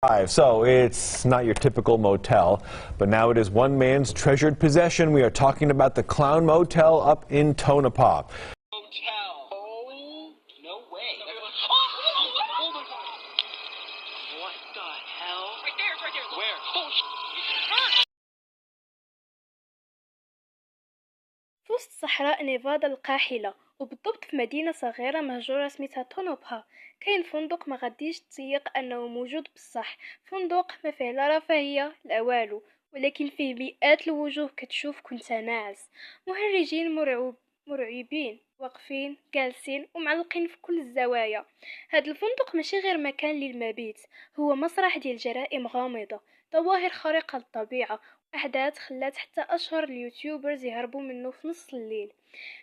So it's not your typical motel, but now it is one man's treasured possession. We are talking about the Clown Motel up in Tonopah. Motel. Oh, no way. Oh my God. What the hell? Right there. Where? Oh, في وسط صحراء نيفادا القاحلة، وبالضبط في مدينة صغيرة مهجورة سميتها تونوبها، كاين فندق ما غاديش تسيق انه موجود بصح. فندق ما فيه لا رفاهية لا والو، ولكن فيه مئات الوجوه كتشوف كنت ناعس، مهرجين مرعبين واقفين جالسين ومعلقين في كل الزوايا. هاد الفندق ماشي غير مكان للمبيت، هو مسرح ديال جرائم غامضة، ظواهر خارقة للطبيعة، احداث خلات حتى اشهر اليوتيوبرز يهربوا منه في نص الليل.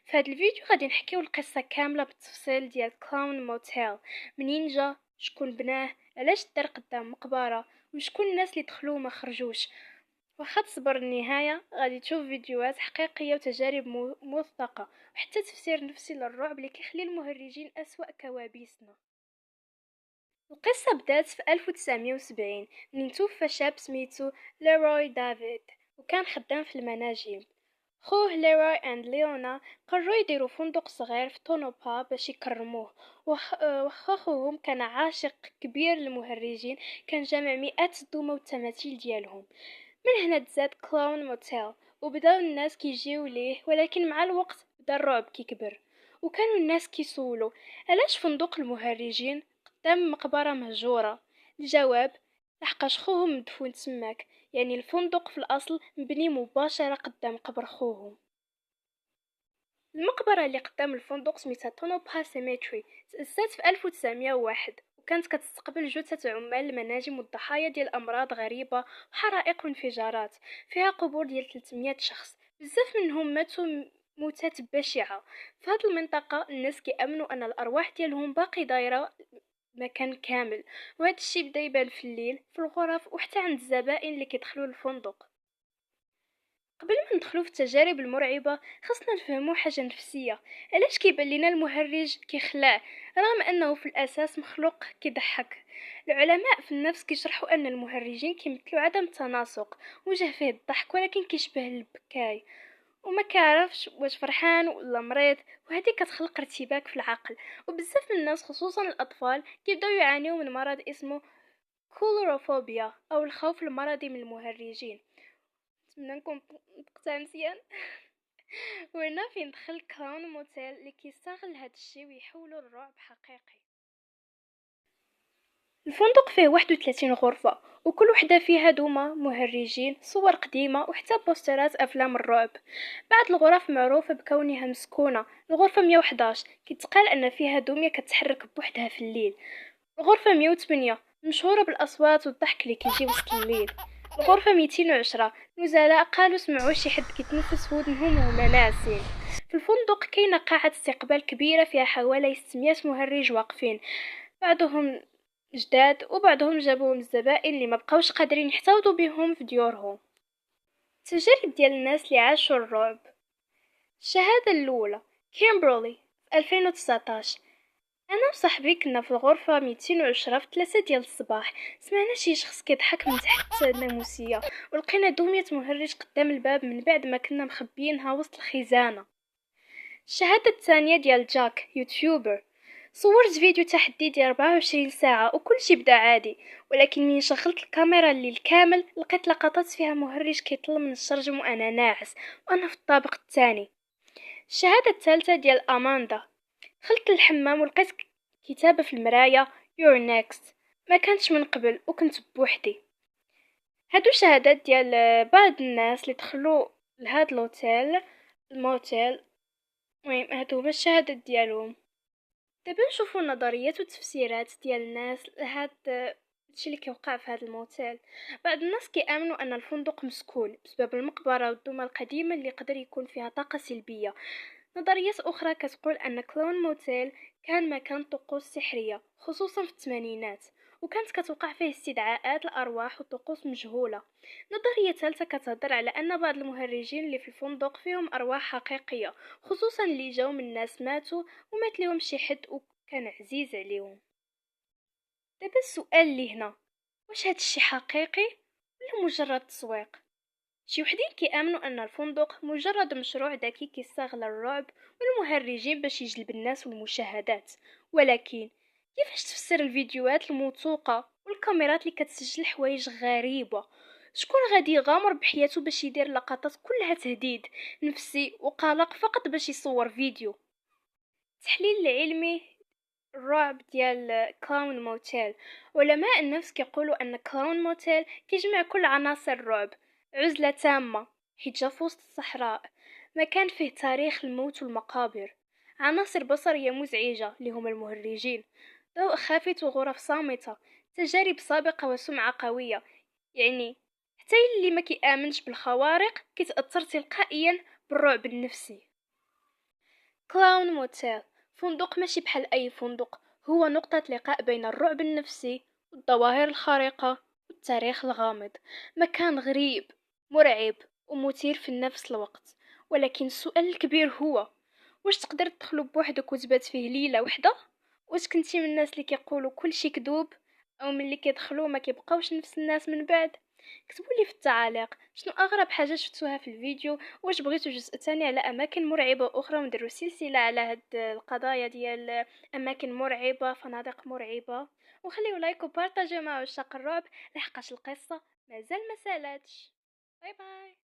في هذا الفيديو غادي نحكيو القصه كامله بالتفصيل ديال كلاون موتيل، منين جا، شكون بناه، علاش دار قدام مقبره، وشكون الناس اللي دخلوا وما خرجوش. واخا تصبر النهايه غادي تشوف فيديوهات حقيقيه وتجارب موثقه، وحتى تفسير نفسي للرعب اللي كيخلي المهرجين اسوا كوابيسنا. القصة بدات في 1970 من توفى شاب سميتو ليروي دافيد، وكان خدام في المناجم. خوه ليروي اند ليونا قرروا يديروا فندق صغير في تونوبا باش يكرموه. وخا خوهم كان عاشق كبير للمهرجين، كان جامع مئات الدومة والتماثيل ديالهم. من هنا تزاد كلاون موتيل، وبداو الناس كيجيو ليه، ولكن مع الوقت بدا الرعب كيكبر. وكانوا الناس كيسولوا علاش فندق المهرجين قدام مقبرة مهجورة. الجواب لحقاش خوهم مدفون تماك، يعني الفندق في الأصل مبني مباشرة قدام قبر خوهم. المقبرة اللي قدام الفندق سميتها تونوبها سيميتري، تأسست في 1901، وكانت كتستقبل جثث عمال المناجم والضحايا ديال أمراض غريبة وحرائق وانفجارات. فيها قبور ديال 300 شخص، بزاف منهم ماتوا موتات بشعة. في هذه المنطقة الناس كيأمنوا أن الأرواح ديالهم باقي دايرة مكان كامل، وهذا الشيء بدا يبان في الليل في الغرف وحتى عند الزبائن اللي كيدخلوا للفندق. قبل ما ندخلو في التجارب المرعبة خصنا نفهمو حاجة نفسية. علاش كيبان لينا المهرج كيخلع رغم انه في الاساس مخلوق كيضحك؟ العلماء في النفس كيشرحوا ان المهرجين كيمثلوا عدم التناسق، وجه فيه الضحك ولكن كيشبه البكاي، وما كيعرفش واش فرحان ولا مريض، وهذه كتخلق ارتباك في العقل. وبزاف من الناس خصوصا الاطفال كيبداو يعانيو من مرض اسمه كولوروفوبيا او الخوف المرضي من المهرجين. نتمنى نكون نطقتها مزيان. وهنا فين دخل كلاون موتيل اللي كيستغل هاد الشيء ويحولو لرعب حقيقي. الفندق فيه 31 غرفة، وكل وحدة فيها دومة، مهرجين، صور قديمة وحتى بوسترات أفلام الرعب. بعض الغرف معروفة بكونها مسكونة. الغرفة 111 كيتقال أن فيها دمية كتحرك بوحدها في الليل. الغرفة 108 مشهورة بالأصوات والضحك اللي كيجي وسط الليل. الغرفة 210 نزلاء قالوا سمعوا شي حد كيتنفس في ودنهم وهما ناعسين. في الفندق كاينة قاعة استقبال كبيرة فيها حوالي 600 مهرج واقفين، بعضهم جداد وبعضهم جابوهم الزبائن اللي ما بقاوش قادرين يحتفظوا بهم في ديورهم. تجارب ديال الناس اللي عاشوا الرعب. الشهادة الأولى كيمبرلي في 2019. انا وصاحبي كنا في الغرفه 210 في 3 ديال الصباح، سمعنا شي شخص كيضحك من تحت الناموسيه، ولقينا دميه مهرج قدام الباب من بعد ما كنا مخبيينها وسط الخزانه. الشهاده الثانيه ديال جاك، يوتيوبر. صورت فيديو تحدي ديال 24 ساعه وكل شي بدا عادي، ولكن من شغلت الكاميرا الليل كامل لقيت لقطات فيها مهرج كيطل من الشرجم وانا ناعس وانا في الطابق الثاني. الشهاده الثالثه ديال اماندا. دخلت الحمام ولقيت كتابة في المراية You're next. ما كانتش من قبل وكنت بوحدي. هادو شهادات ديال بعض الناس اللي دخلوا لهاد الموتيل. المهم هادو هما الشهادات ديالهم. دابا نشوفوا النظريات والتفسيرات ديال الناس لهاد الشيء اللي كيوقع في هذا الموتيل. بعض الناس كيامنوا ان الفندق مسكون بسبب المقبره والدومه القديمه اللي يقدر يكون فيها طاقه سلبيه. نظريات أخرى كتقول أن كلون موتيل كان مكان طقوس سحرية خصوصا في الثمانينات، وكانت كتوقع فيه استدعاءات الأرواح وطقوس مجهولة. نظرية ثالثة كتهضر على أن بعض المهرجين اللي في الفندق فيهم أرواح حقيقية، خصوصا اللي جاو من ناس ماتوا ومات لهم شي حد وكان عزيز عليهم. دابا السؤال اللي هنا، واش هاد الشي حقيقي ولا مجرد تسويق؟ شي وحدين كيامنوا ان الفندق مجرد مشروع ذكي كيستغل الرعب والمهرجين باش يجلب الناس والمشاهدات، ولكن كيفاش تفسر الفيديوهات الموثوقه والكاميرات اللي كتسجل حوايج غريبه؟ شكون غادي يغامر بحياته باش يدير لقطات كلها تهديد نفسي وقلق فقط باش يصور فيديو؟ التحليل العلمي الرعب ديال كلاون موتيل. علماء النفس كيقولوا ان كلاون موتيل كيجمع كل عناصر الرعب: عزلة تامة، حيت جا في وسط الصحراء، مكان فيه تاريخ الموت والمقابر، عناصر بصرية مزعجة اللي هما المهرجين، ضوء خافت وغرف صامتة، تجارب سابقة وسمعة قوية. يعني حتى اللي ما كيامنش بالخوارق كيتاثر تلقائيا بالرعب النفسي. كلاون موتيل فندق ماشي بحال أي فندق، هو نقطة لقاء بين الرعب النفسي والظواهر الخارقة والتاريخ الغامض. مكان غريب، مرعب ومثير في نفس الوقت. ولكن السؤال الكبير هو: واش تقدر تدخلو بوحدك وتبات فيه ليلة وحدة؟ واش كنتي من الناس اللي كيقولوا كل شي كذوب، او من اللي كيدخلوا ما كيبقاوش نفس الناس من بعد؟ كتبوا لي في التعاليق شنو اغرب حاجه شفتوها في الفيديو، واش بغيتوا جزء تاني على اماكن مرعبه اخرى ونديروا سلسله على هاد القضايا ديال اماكن مرعبه فنادق مرعبه. وخليو لايك وبارطاجيو مع عشاق الرعب لحقاش القصه مازال ما سالاتش. باي باي.